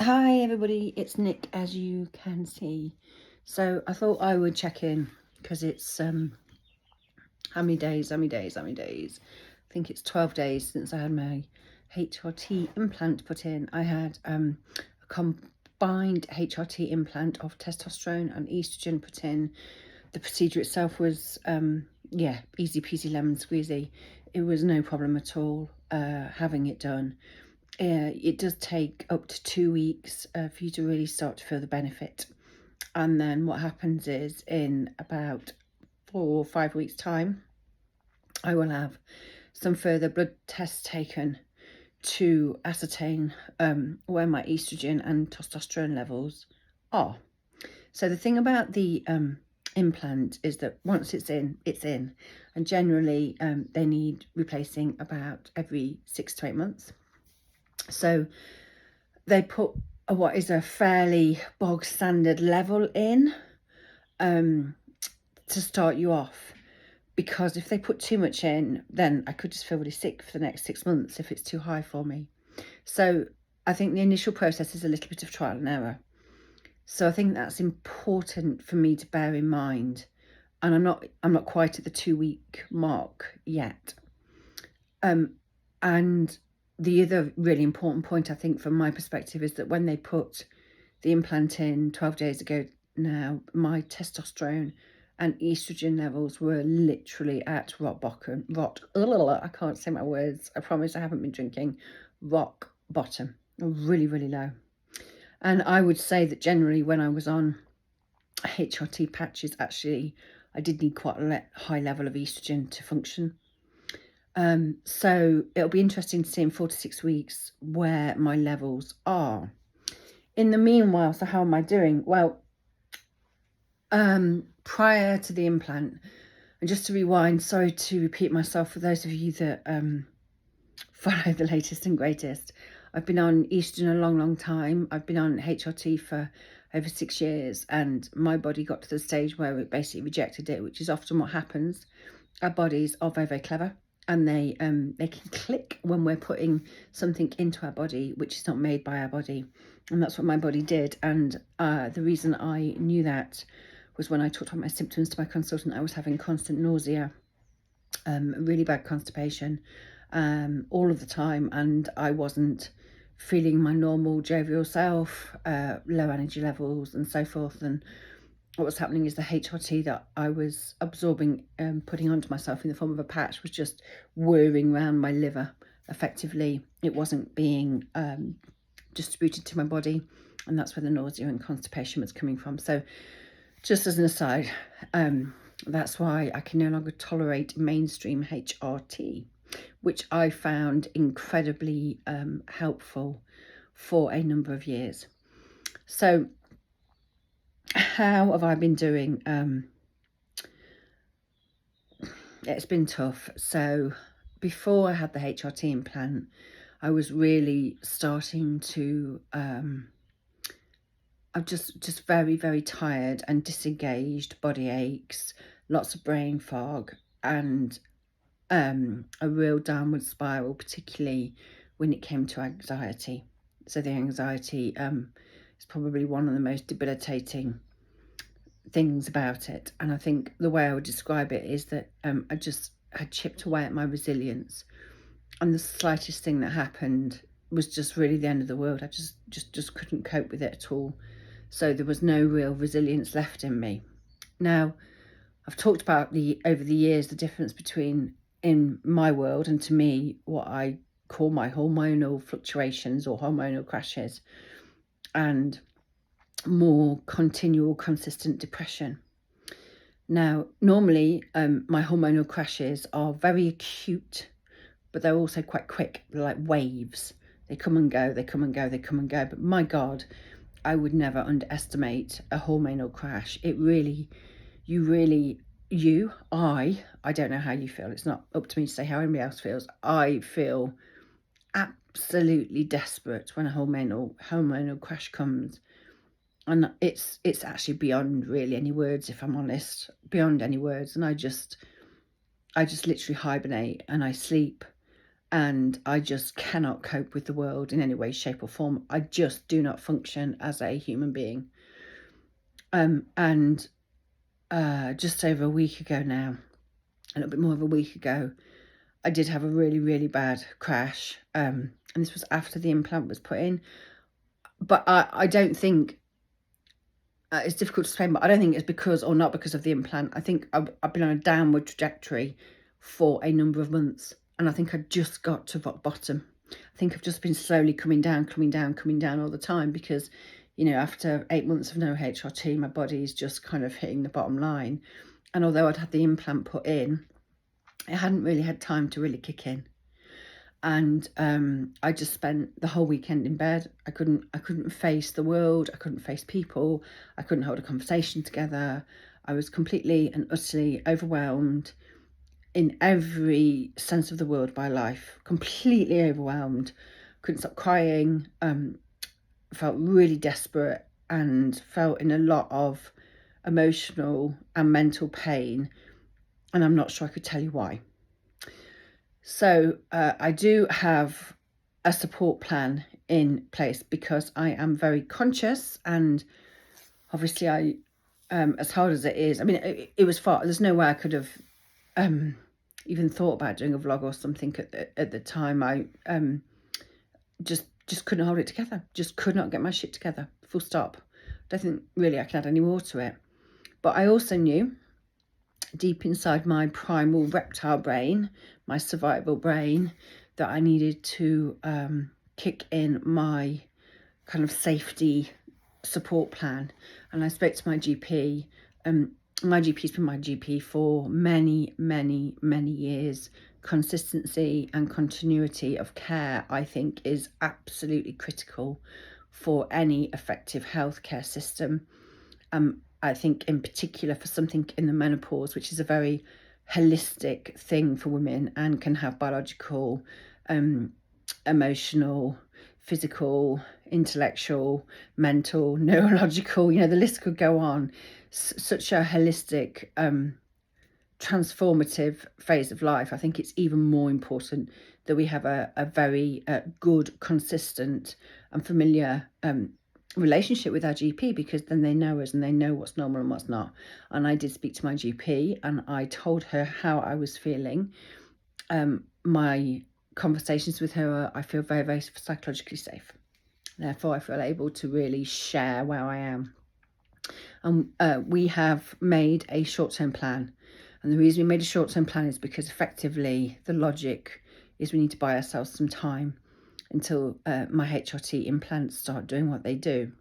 Hi everybody, it's Nick, as you can see. So I thought I would check in because it's how many days? I think it's 12 days since I had my HRT implant put in. I had a combined HRT implant of testosterone and estrogen put in. The procedure itself was yeah, easy peasy lemon squeezy. It was no problem at all having it done. It does take up to 2 weeks for you to really start to feel the benefit. And then what happens is in about 4 or 5 weeks time, I will have some further blood tests taken to ascertain where my estrogen and testosterone levels are. So the thing about the implant is that once it's in, and generally they need replacing about every 6 to 8 months. So they put what is a fairly bog standard level in to start you off, because if they put too much in, then I could just feel really sick for the next 6 months if it's too high for me. So I think the initial process is a little bit of trial and error. So I think that's important for me to bear in mind. And I'm not quite at the 2-week mark yet. And the other really important point, I think, from my perspective, is that when they put the implant in 12 days ago now, my testosterone and estrogen levels were literally at rock bottom. I can't say my words. I promise I haven't been drinking. Rock bottom. Really, really low. And I would say that generally when I was on HRT patches, actually, I did need quite a high level of estrogen to function. So it'll be interesting to see in 4 to 6 weeks where my levels are. In the meanwhile, so how am I doing? Well, prior to the implant, and just to rewind, sorry to repeat myself for those of you that follow the latest and greatest, I've been on estrogen a long time. I've been on HRT for over 6 years, and my body got to the stage where it basically rejected it, which is often what happens. Our bodies are very clever, and they can click when we're putting something into our body which is not made by our body, and that's what my body did. And the reason I knew that was when I talked about my symptoms to my consultant. I was having constant nausea, really bad constipation all of the time, and I wasn't feeling my normal jovial self, low energy levels and so forth. And what was happening is the HRT that I was absorbing, putting onto myself in the form of a patch, was just whirring around my liver effectively. It wasn't being distributed to my body, and that's where the nausea and constipation was coming from. So just as an aside, that's why I can no longer tolerate mainstream HRT, which I found incredibly helpful for a number of years. So how have I been doing? It's been tough. So before I had the HRT implant, I was really starting to I'm just very tired and disengaged, body aches, lots of brain fog, and a real downward spiral, particularly when it came to anxiety. So the anxiety is probably one of the most debilitating things about it. And I think the way I would describe it is that I just had chipped away at my resilience, and the slightest thing that happened was just really the end of the world. I just couldn't cope with it at all. So there was no real resilience left in me. Now, I've talked about over the years the difference between, in my world and to me, what I call my hormonal fluctuations or hormonal crashes, and more continual, consistent depression. Now, normally my hormonal crashes are very acute, but they're also quite quick. They're like waves. They come and go, they come and go, they come and go. But my God, I would never underestimate a hormonal crash. It really, I don't know how you feel. It's not up to me to say how anybody else feels. I feel absolutely desperate when a hormonal crash comes. And it's actually beyond really any words, if I'm honest, beyond any words. And I just literally hibernate and I sleep. and I just cannot cope with the world in any way, shape or form. I just do not function as a human being. And just over a week ago now, a little bit more of a week ago, I did have a really, really bad crash. And this was after the implant was put in. But I don't think, it's difficult to explain, but I don't think it's because or not because of the implant. I think I've been on a downward trajectory for a number of months. And I think I just got to rock bottom. I think I've just been slowly coming down all the time because, you know, after 8 months of no HRT, my body is just kind of hitting the bottom line. And although I'd had the implant put in, it hadn't really had time to really kick in. And I just spent the whole weekend in bed. I couldn't face the world. I couldn't face people. I couldn't hold a conversation together. I was completely and utterly overwhelmed in every sense of the word by life. Completely overwhelmed. Couldn't stop crying. Felt really desperate and felt in a lot of emotional and mental pain. And I'm not sure I could tell you why. So I do have a support plan in place because I am very conscious, and obviously I, as hard as it is, I mean, it was far, there's no way I could have even thought about doing a vlog or something at the time. I just couldn't hold it together, just could not get my shit together, full stop. Don't think really I can add any more to it. But I also knew deep inside my primal reptile brain, my survival brain, that I needed to kick in my kind of safety support plan. And I spoke to my GP. My GP's been my GP for many, many, many years. Consistency and continuity of care, I think, is absolutely critical for any effective healthcare system. I think in particular for something in the menopause, which is a very holistic thing for women and can have biological, emotional, physical, intellectual, mental, neurological, you know, the list could go on. Such a holistic, transformative phase of life. I think it's even more important that we have a very good, consistent and familiar relationship with our GP, because then they know us and they know what's normal and what's not. And I did speak to my GP and I told her how I was feeling. My conversations with her, I feel very, very psychologically safe. Therefore, I feel able to really share where I am. And we have made a short-term plan. And the reason we made a short-term plan is because effectively the logic is we need to buy ourselves some time until my HRT implants start doing what they do.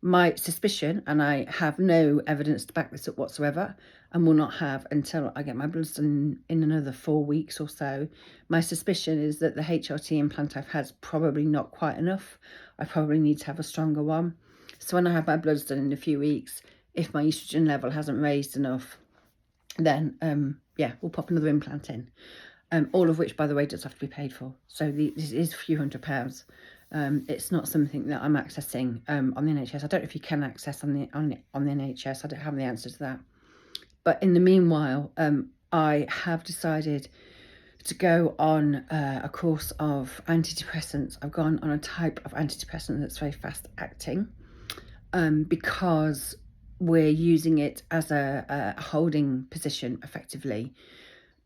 My suspicion, and I have no evidence to back this up whatsoever, and will not have until I get my bloods done in another 4 weeks or so, my suspicion is that the HRT implant I've had is probably not quite enough. I probably need to have a stronger one. So when I have my bloods done in a few weeks, if my estrogen level hasn't raised enough, then yeah, we'll pop another implant in. All of which, by the way, does have to be paid for. So this is a few £100s. It's not something that I'm accessing on the NHS. I don't know if you can access on the NHS. I don't have the answer to that. But in the meanwhile, I have decided to go on a course of antidepressants. I've gone on a type of antidepressant that's very fast acting because we're using it as a holding position effectively.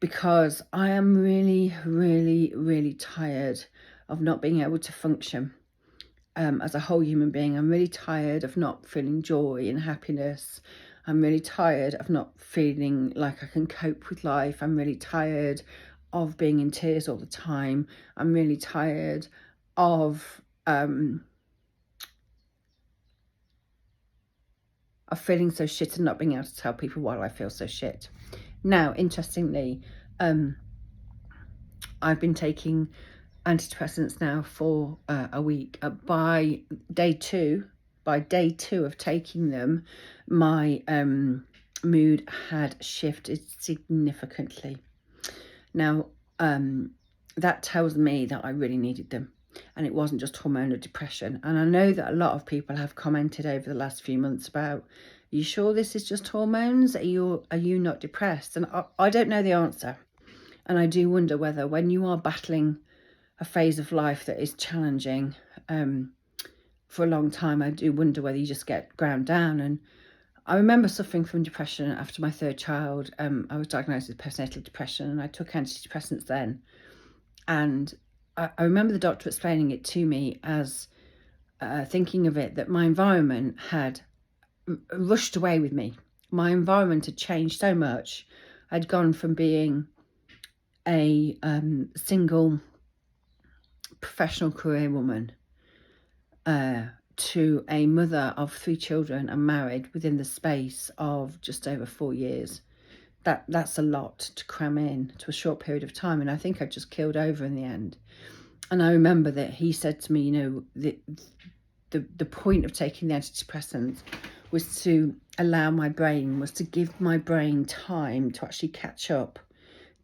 Because I am really, really, really tired of not being able to function as a whole human being. I'm really tired of not feeling joy and happiness. I'm really tired of not feeling like I can cope with life. I'm really tired of being in tears all the time. I'm really tired of feeling so shit and not being able to tell people why I feel so shit. Now, interestingly, I've been taking antidepressants now for a week. By day two of taking them, my mood had shifted significantly. Now, that tells me that I really needed them. And it wasn't just hormonal depression. And I know that a lot of people have commented over the last few months about, are you sure this is just hormones? Are you not depressed? And I don't know the answer. And I do wonder whether when you are battling a phase of life that is challenging for a long time, I do wonder whether you just get ground down. And I remember suffering from depression after my third child. I was diagnosed with postnatal depression, and I took antidepressants then. And I remember the doctor explaining it to me as thinking of it that my environment had rushed away with me. My environment had changed so much. I'd gone from being a single professional career woman to a mother of 3 children and married within the space of just over 4 years. That's a lot to cram in to a short period of time, and I think I just keeled over in the end. And I remember that he said to me, you know, the point of taking the antidepressants was to allow my brain, was to give my brain time to actually catch up,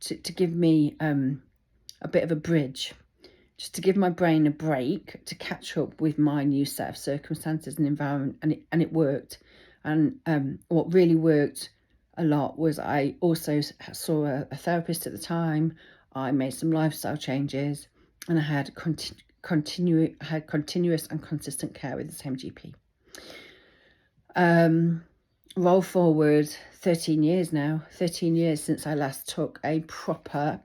to give me a bit of a bridge, just to give my brain a break to catch up with my new set of circumstances and environment. And it worked. And what really worked a lot was I also saw a therapist at the time. I made some lifestyle changes, and I had continuous and consistent care with the same GP. Roll forward 13 years now, 13 years since I last took a proper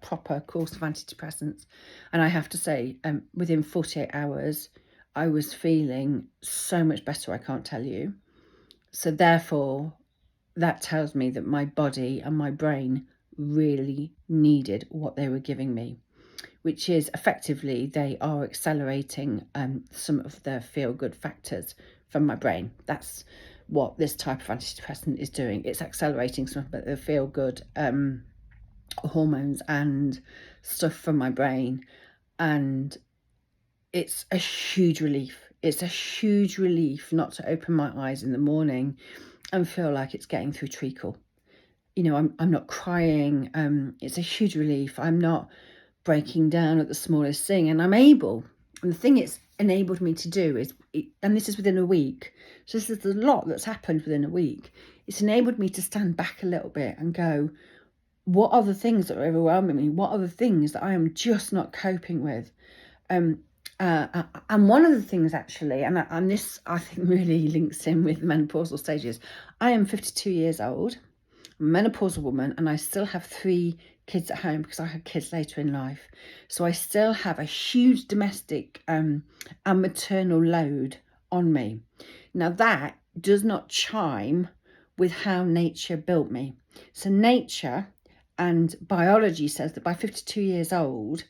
course of antidepressants. And I have to say, within 48 hours, I was feeling so much better, I can't tell you. So therefore, that tells me that my body and my brain really needed what they were giving me, which is effectively they are accelerating some of the feel-good factors from my brain. That's what this type of antidepressant is doing. It's accelerating some of the feel-good hormones and stuff from my brain. And it's a huge relief. It's a huge relief not to open my eyes in the morning and feel like it's getting through treacle. You know, I'm not crying. It's a huge relief. I'm not breaking down at the smallest thing, and I'm able. And the thing it's enabled me to do is, and this is within a week, so this is a lot that's happened within a week. It's enabled me to stand back a little bit and go, what are the things that are overwhelming me? What are the things that I am just not coping with? And one of the things actually, and this I think really links in with menopausal stages. I am 52 years old, I'm a menopausal woman, and I still have 3 kids at home because I had kids later in life. So I still have a huge domestic and maternal load on me. Now that does not chime with how nature built me. So nature and biology says that by 52 years old,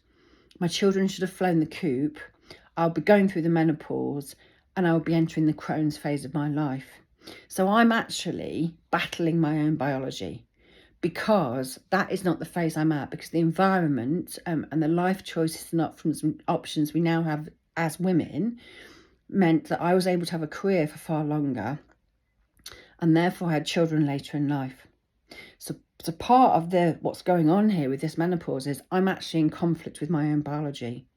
my children should have flown the coop. I'll be going through the menopause, and I'll be entering the Crohn's phase of my life. So I'm actually battling my own biology, because that is not the phase I'm at, because the environment and the life choices and options we now have as women meant that I was able to have a career for far longer, and therefore I had children later in life. So part of what's going on here with this menopause is I'm actually in conflict with my own biology,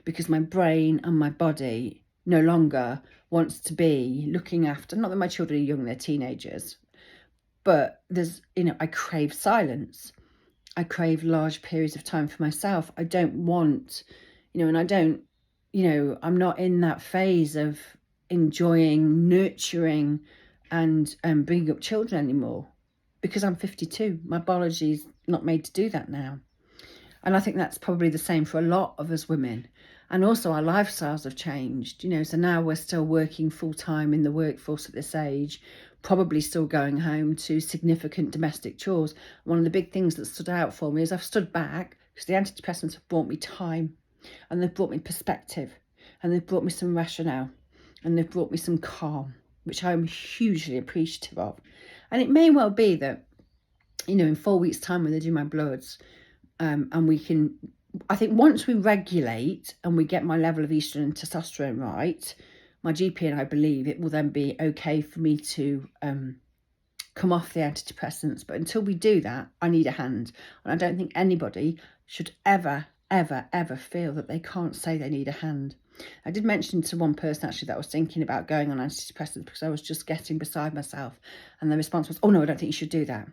because my brain and my body no longer wants to be looking after, not that my children are young, they're teenagers, but there's, you know, I crave silence. I crave large periods of time for myself. I don't want, you know, and I don't, you know, I'm not in that phase of enjoying, nurturing and bringing up children anymore, because I'm 52. My biology's not made to do that now. And I think that's probably the same for a lot of us women. And also our lifestyles have changed, you know, so now we're still working full time in the workforce at this age, probably still going home to significant domestic chores. One of the big things that stood out for me is I've stood back because the antidepressants have brought me time, and they've brought me perspective, and they've brought me some rationale, and they've brought me some calm, which I'm hugely appreciative of. And it may well be that, you know, in 4 weeks' time when they do my bloods, and we can, I think once we regulate and we get my level of estrogen and testosterone right, my GP and I believe it will then be okay for me to come off the antidepressants. But until we do that, I need a hand. And I don't think anybody should ever feel that they can't say they need a hand. I did mention to one person actually that I was thinking about going on antidepressants because I was just getting beside myself. And the response was, oh no, I don't think you should do that.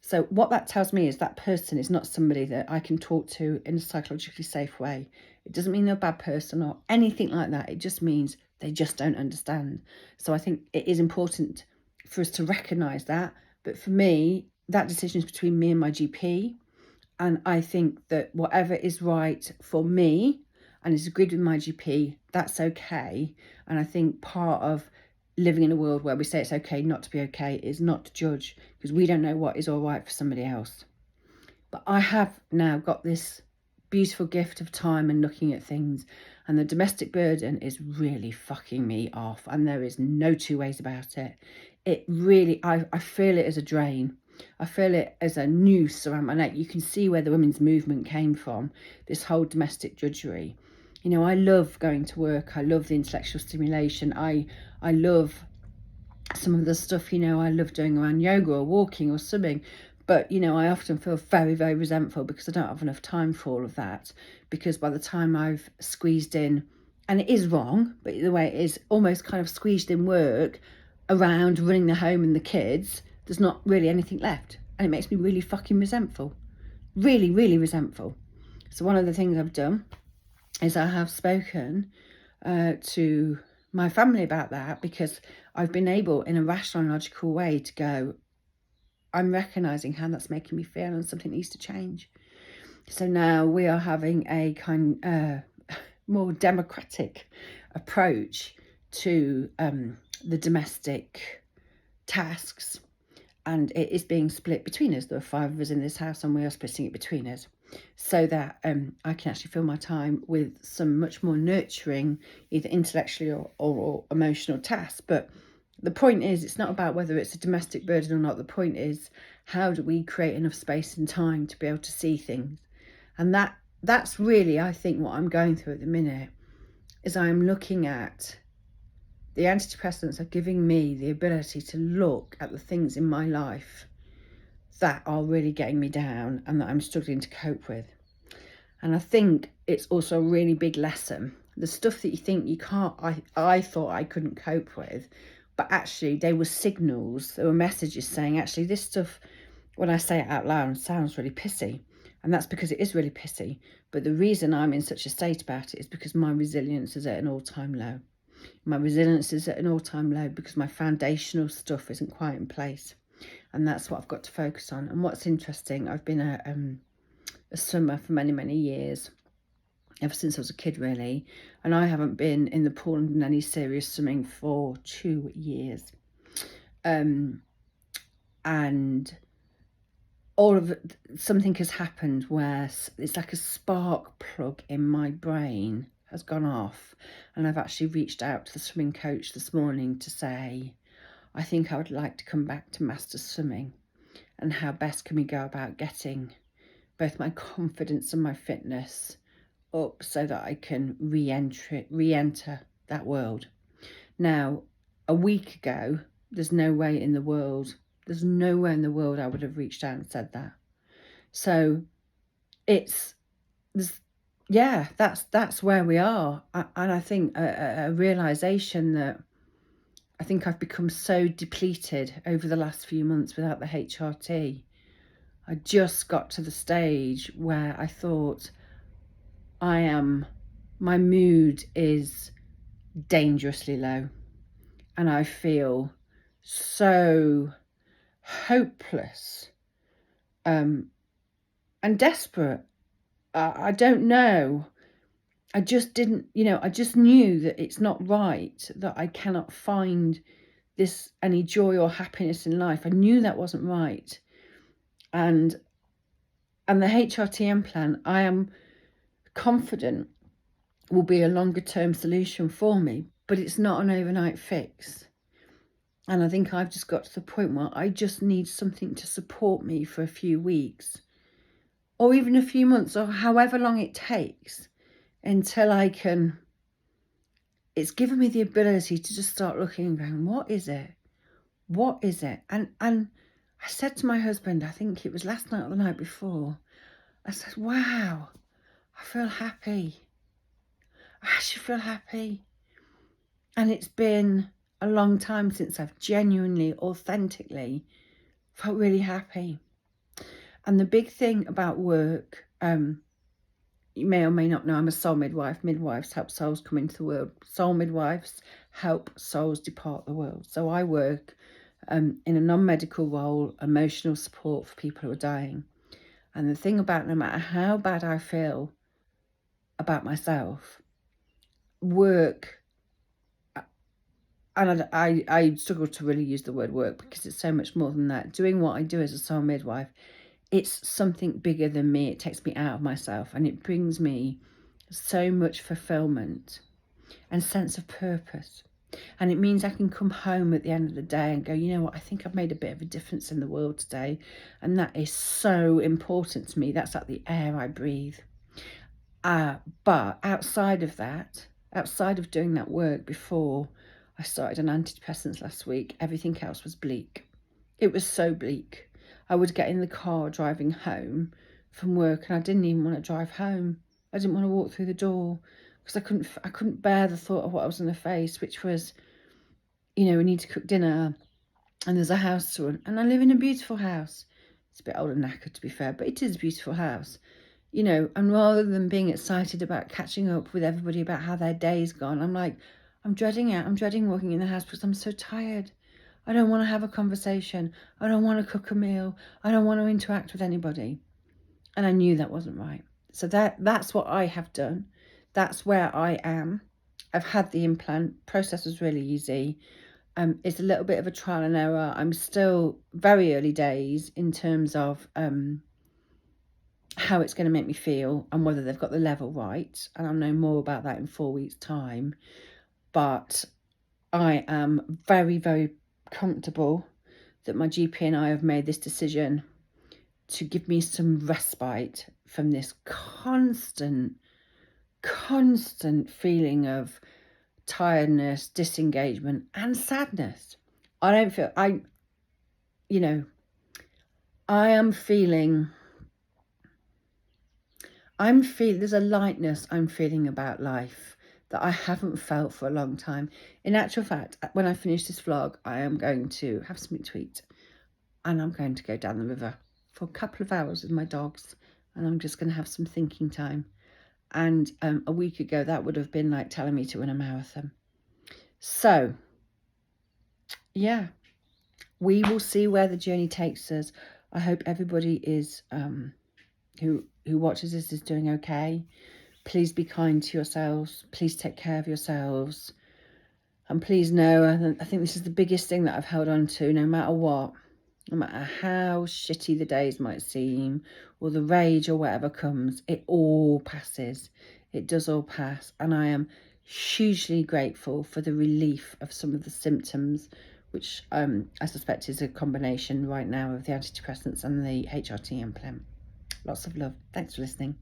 So what that tells me is that person is not somebody that I can talk to in a psychologically safe way. It doesn't mean they're a bad person or anything like that. It just means they just don't understand. So I think it is important for us to recognise that. But for me, that decision is between me and my GP. And I think that whatever is right for me and is agreed with my GP, that's okay. And I think part of living in a world where we say it's okay not to be okay is not to judge, because we don't know what is all right for somebody else. But I have now got this beautiful gift of time and looking at things, and the domestic burden is really fucking me off, and there is no two ways about it. It really, I feel it as a drain. I feel it as a noose around my neck. You can see where the women's movement came from, this whole domestic drudgery. You know, I love going to work. I love the intellectual stimulation. I love some of the stuff, you know, I love doing around yoga or walking or swimming. But, you know, I often feel very, very resentful because I don't have enough time for all of that. Because by the time I've squeezed in, and it is wrong, but the way it is, almost kind of squeezed in work around running the home and the kids, there's not really anything left. And it makes me really fucking resentful. Really, really resentful. So one of the things I've done is I have spoken to my family about that, because I've been able, in a rational and logical way, to go, I'm recognising how that's making me feel and something needs to change. So now we are having a kind more democratic approach to the domestic tasks, and it is being split between us. There are 5 of us in this house and we are splitting it between us, so that I can actually fill my time with some much more nurturing, either intellectually or emotional tasks. But the point is, it's not about whether it's a domestic burden or not. The point is, how do we create enough space and time to be able to see things? And that's really, I think, what I'm going through at the minute, is I'm looking at the antidepressants are giving me the ability to look at the things in my life that are really getting me down and that I'm struggling to cope with. And I think it's also a really big lesson. The stuff that you think you can't, I thought I couldn't cope with, but actually they were signals, there were messages saying, actually this stuff, when I say it out loud, sounds really pissy. And that's because it is really pissy. But the reason I'm in such a state about it is because my resilience is at an all-time low. My resilience is at an all-time low because my foundational stuff isn't quite in place. And that's what I've got to focus on. And what's interesting, I've been a swimmer for many, many years, ever since I was a kid, really. And I haven't been in the pool and done any serious swimming for 2 years. And all of it, something has happened where it's like a spark plug in my brain has gone off. And I've actually reached out to the swimming coach this morning to say, I think I would like to come back to master swimming, and how best can we go about getting both my confidence and my fitness up so that I can re-enter that world. Now, a week ago, there's nowhere in the world I would have reached out and said that. So that's where we are. And I think a realisation that I think I've become so depleted over the last few months without the HRT. I just got to the stage where I thought my mood is dangerously low, and I feel so hopeless and desperate. I don't know. I just didn't, I just knew that it's not right, that I cannot find any joy or happiness in life. I knew that wasn't right. And the HRT implant, I am confident, will be a longer term solution for me, but it's not an overnight fix. And I think I've just got to the point where I just need something to support me for a few weeks, or even a few months, or however long it takes, until I can, it's given me the ability to just start looking and going, what is it? What is it? And I said to my husband, I think it was last night or the night before, I said, wow, I feel happy. I actually feel happy. And it's been a long time since I've genuinely, authentically felt really happy. And the big thing about work, you may or may not know, I'm a soul midwife. Midwives help souls come into the world. Soul midwives help souls depart the world. So I work in a non-medical role, emotional support for people who are dying. And the thing about, no matter how bad I feel about myself, work, and I struggle to really use the word work because it's so much more than that. Doing what I do as a soul midwife, it's something bigger than me. It takes me out of myself and it brings me so much fulfillment and sense of purpose. And it means I can come home at the end of the day and go, you know what, I think I've made a bit of a difference in the world today. And that is so important to me. That's like the air I breathe. But outside of that, outside of doing that work before I started on antidepressants last week, everything else was bleak. It was so bleak. I would get in the car driving home from work and I didn't even want to drive home. I didn't want to walk through the door because I couldn't bear the thought of what I was going to face, which was, you know, we need to cook dinner and there's a house to run. And I live in a beautiful house. It's a bit old and knackered, to be fair, but it is a beautiful house. You know, and rather than being excited about catching up with everybody about how their day's gone, I'm like, I'm dreading it. I'm dreading walking in the house because I'm so tired. I don't want to have a conversation. I don't want to cook a meal. I don't want to interact with anybody. And I knew that wasn't right. So that's what I have done. That's where I am. I've had the implant. Process was really easy. It's a little bit of a trial and error. I'm still very early days in terms of how it's going to make me feel and whether they've got the level right. And I'll know more about that in 4 weeks' time. But I am very, very comfortable that my GP and I have made this decision to give me some respite from this constant feeling of tiredness, disengagement, and sadness. I'm feeling, there's a lightness I'm feeling about life that I haven't felt for a long time. In actual fact, when I finish this vlog, I am going to have something to eat and I'm going to go down the river for a couple of hours with my dogs and I'm just going to have some thinking time. And a week ago, that would have been like telling me to run a marathon. So, yeah, we will see where the journey takes us. I hope everybody is who watches this is doing okay. Please be kind to yourselves. Please take care of yourselves. And please know, I think this is the biggest thing that I've held on to, no matter what. No matter how shitty the days might seem, or the rage or whatever comes, it all passes. It does all pass. And I am hugely grateful for the relief of some of the symptoms, which I suspect is a combination right now of the antidepressants and the HRT implant. Lots of love. Thanks for listening.